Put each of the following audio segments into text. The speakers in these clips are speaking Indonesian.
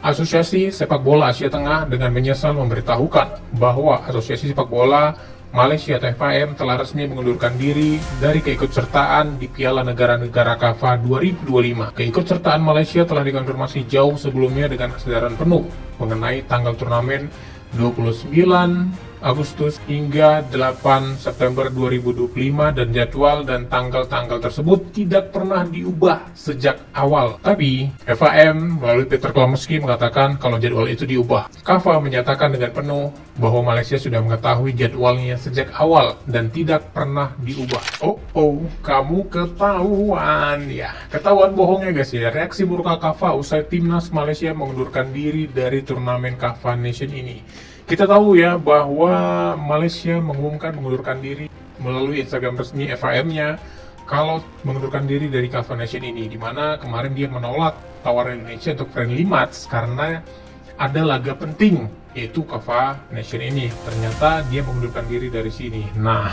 Asosiasi Sepak Bola Asia Tengah dengan menyesal memberitahukan bahwa Asosiasi Sepak Bola Malaysia atau FAM telah resmi mengundurkan diri dari keikutsertaan di Piala Negara-Negara KAFA 2025. Keikutsertaan Malaysia telah dikonfirmasi jauh sebelumnya dengan kesadaran penuh mengenai tanggal turnamen 29 Agustus hingga 8 September 2025 dan jadwal dan tanggal-tanggal tersebut tidak pernah diubah sejak awal. Tapi FAM melalui Peter Klamoski mengatakan kalau jadwal itu diubah. KAFA menyatakan dengan penuh bahwa Malaysia sudah mengetahui jadwalnya sejak awal dan tidak pernah diubah. Kamu ketahuan ya. Ketahuan bohongnya guys ya. Reaksi murka KAFA usai timnas Malaysia mengundurkan diri dari turnamen KAFA Nation ini. Kita tahu ya bahwa Malaysia mengundurkan diri melalui Instagram resmi FAM-nya kalau mengundurkan diri dari KAFA Nation ini, di mana kemarin dia menolak tawaran Indonesia untuk friendly match karena ada laga penting yaitu KAFA Nation ini. Ternyata dia mengundurkan diri dari sini. Nah,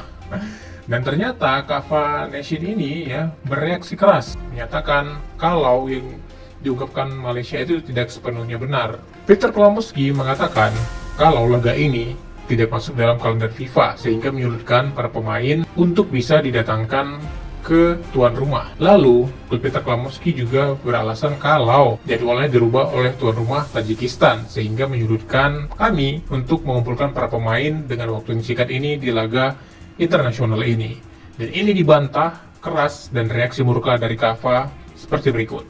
dan ternyata KAFA Nation ini ya bereaksi keras menyatakan kalau yang diungkapkan Malaysia itu tidak sepenuhnya benar. Peter Klamoski mengatakan kalau laga ini tidak masuk dalam kalender FIFA sehingga menyulitkan para pemain untuk bisa didatangkan ke tuan rumah. Lalu, Peter Klamoski juga beralasan kalau jadwalnya dirubah oleh tuan rumah Tajikistan sehingga menyulitkan kami untuk mengumpulkan para pemain dengan waktu yang singkat ini di laga internasional ini. Dan ini dibantah keras dan reaksi murka dari KAFA seperti berikut.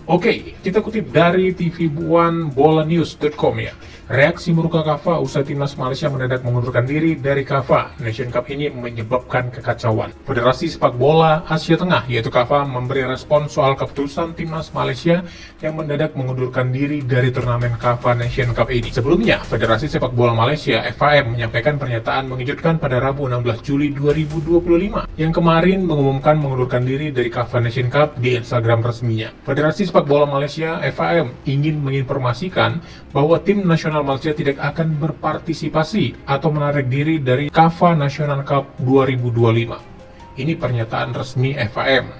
Oke, kita kutip dari tv1bolanews.com ya. Reaksi murka KAFA usai timnas Malaysia mendadak mengundurkan diri dari KAFA Nation Cup ini menyebabkan kekacauan. Federasi Sepak Bola Asia Tengah yaitu KAFA memberi respon soal keputusan timnas Malaysia yang mendadak mengundurkan diri dari turnamen KAFA Nation Cup ini. Sebelumnya, Federasi Sepak Bola Malaysia FAM menyampaikan pernyataan mengejutkan pada Rabu 16 Juli 2025 yang kemarin mengumumkan mengundurkan diri dari KAFA Nation Cup di Instagram resminya. Federasi Sepak Bola Malaysia FAM ingin menginformasikan bahwa tim nasional Malaysia tidak akan berpartisipasi atau menarik diri dari KAFA National Cup 2025. Ini pernyataan resmi FAM.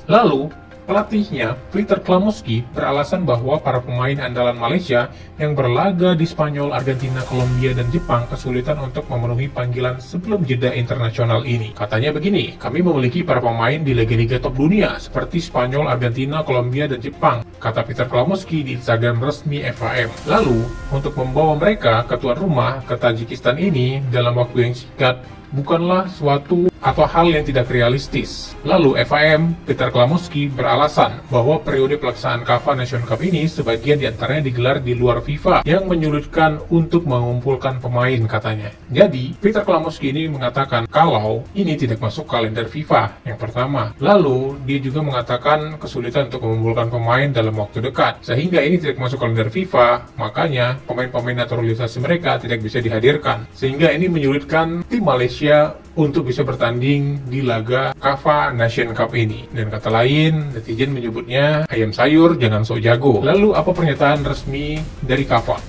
Lalu, pelatihnya, Peter Klamoski, beralasan bahwa para pemain andalan Malaysia yang berlaga di Spanyol, Argentina, Kolombia, dan Jepang kesulitan untuk memenuhi panggilan sebelum jeda internasional ini. Katanya begini, kami memiliki para pemain di liga-liga top dunia seperti Spanyol, Argentina, Kolombia, dan Jepang, kata Peter Klamoski di Instagram resmi FAM. Lalu, untuk membawa mereka ke tuan rumah ke Tajikistan ini dalam waktu yang singkat bukanlah suatu atau hal yang tidak realistis. Lalu FAM Peter Klamoski beralasan bahwa periode pelaksanaan KAFA Nation Cup ini sebagian diantaranya digelar di luar FIFA yang menyulitkan untuk mengumpulkan pemain katanya. Jadi Peter Klamoski ini mengatakan kalau ini tidak masuk kalender FIFA yang pertama. Lalu dia juga mengatakan kesulitan untuk mengumpulkan pemain dalam waktu dekat sehingga ini tidak masuk kalender FIFA, makanya pemain-pemain naturalisasi mereka tidak bisa dihadirkan sehingga ini menyulitkan tim Malaysia untuk bisa bertanding di laga KAFA Nation Cup ini. Dan kata lain, netizen menyebutnya ayam sayur jangan sok jago. Lalu apa pernyataan resmi dari KAFA?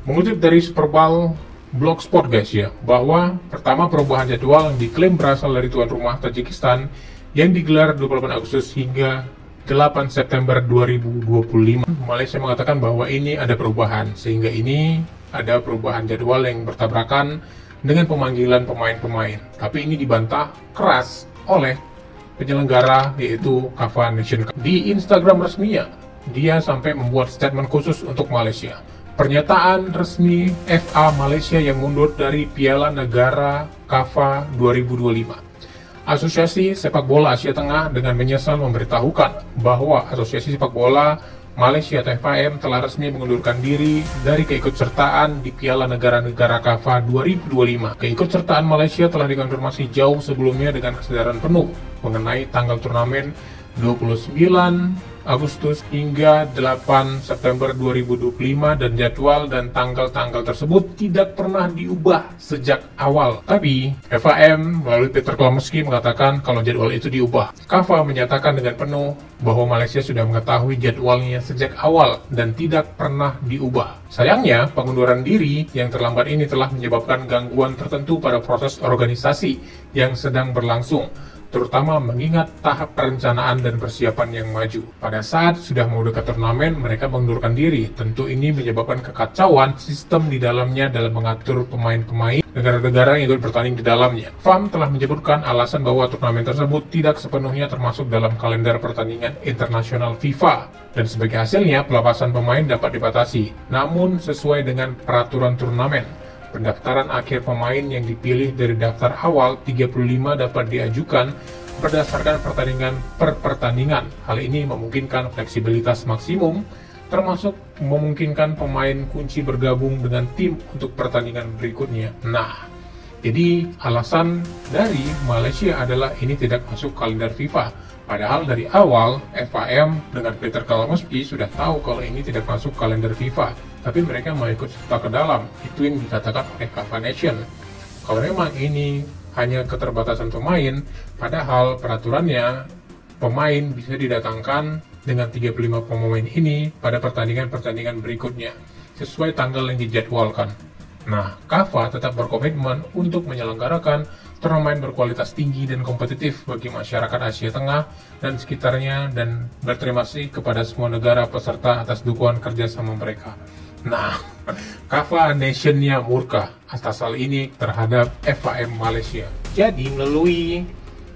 Mengutip dari Superball Blogspot guys ya, bahwa pertama perubahan jadwal yang diklaim berasal dari tuan rumah Tajikistan yang digelar 28 Agustus hingga 8 September 2025. Malaysia mengatakan bahwa ini ada perubahan, sehingga ini ada perubahan jadwal yang bertabrakan dengan pemanggilan pemain-pemain. Tapi ini dibantah keras oleh penyelenggara yaitu KAFA Nation Cup. Di Instagram resminya, dia sampai membuat statement khusus untuk Malaysia. Pernyataan resmi FA Malaysia yang mundur dari Piala Negara KAFA 2025. Asosiasi Sepak Bola Asia Tengah dengan menyesal memberitahukan bahwa Asosiasi Sepak Bola Malaysia atau FAM telah resmi mengundurkan diri dari keikutsertaan di Piala Negara-Negara KAFA 2025. Keikutsertaan Malaysia telah dikonfirmasi jauh sebelumnya dengan kesadaran penuh mengenai tanggal turnamen 29 Agustus hingga 8 September 2025 dan jadwal dan tanggal-tanggal tersebut tidak pernah diubah sejak awal. Tapi FAM melalui Peter Klamoski mengatakan kalau jadwal itu diubah. KAFA menyatakan dengan penuh bahwa Malaysia sudah mengetahui jadwalnya sejak awal dan tidak pernah diubah. Sayangnya, pengunduran diri yang terlambat ini telah menyebabkan gangguan tertentu pada proses organisasi yang sedang berlangsung. terutama mengingat tahap perencanaan dan persiapan yang maju. Pada saat sudah mau dekat turnamen, mereka mengundurkan diri. Tentu ini menyebabkan kekacauan sistem di dalamnya dalam mengatur pemain-pemain negara-negara yang ikut bertanding di dalamnya. FAM telah menyebutkan alasan bahwa turnamen tersebut tidak sepenuhnya termasuk dalam kalender pertandingan internasional FIFA, dan sebagai hasilnya pelepasan pemain dapat dibatasi. Namun sesuai dengan peraturan turnamen, pendaftaran akhir pemain yang dipilih dari daftar awal 35 dapat diajukan berdasarkan pertandingan per pertandingan. Hal ini memungkinkan fleksibilitas maksimum, termasuk memungkinkan pemain kunci bergabung dengan tim untuk pertandingan berikutnya. Nah, jadi alasan dari Malaysia adalah ini tidak masuk kalender FIFA. Padahal dari awal FAM dengan Peter Kalamospi sudah tahu kalau ini tidak masuk kalender FIFA, tapi mereka mau ikut serta ke dalam. Itu yang dikatakan oleh Kava Nation. Kalau memang ini hanya keterbatasan pemain, padahal peraturannya pemain bisa didatangkan dengan 35 pemain ini pada pertandingan-pertandingan berikutnya sesuai tanggal yang dijadwalkan. Nah, Kava tetap berkomitmen untuk menyelenggarakan turnamen berkualitas tinggi dan kompetitif bagi masyarakat Asia Tengah dan sekitarnya, dan berterima kasih kepada semua negara peserta atas dukungan kerjasama mereka. Nah, Kava Nation-nya murka atas hal ini terhadap FAM Malaysia. Jadi melalui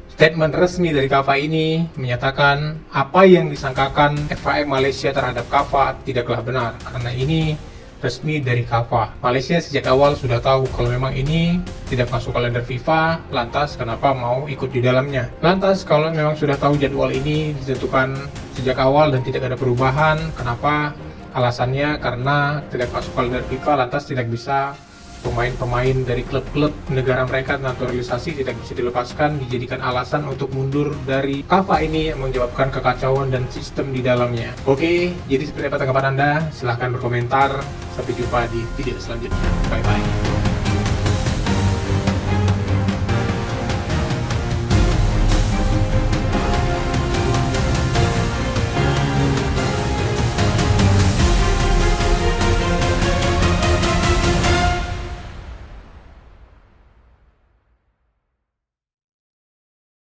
statement resmi dari Kava ini menyatakan apa yang disangkakan FAM Malaysia terhadap Kava tidaklah benar, karena ini resmi dari Kava. Malaysia sejak awal sudah tahu kalau memang ini tidak masuk kalender FIFA, lantas kenapa mau ikut di dalamnya? Lantas kalau memang sudah tahu jadwal ini ditentukan sejak awal dan tidak ada perubahan, kenapa? Alasannya karena tidak masuk kalender FIFA, lantas tidak bisa pemain-pemain dari klub-klub negara mereka naturalisasi tidak bisa dilepaskan, dijadikan alasan untuk mundur dari Kava ini yang menyebabkan kekacauan dan sistem di dalamnya. Oke, jadi seperti apa tanggapan Anda? Silahkan berkomentar. Sampai jumpa di video selanjutnya. Bye-bye.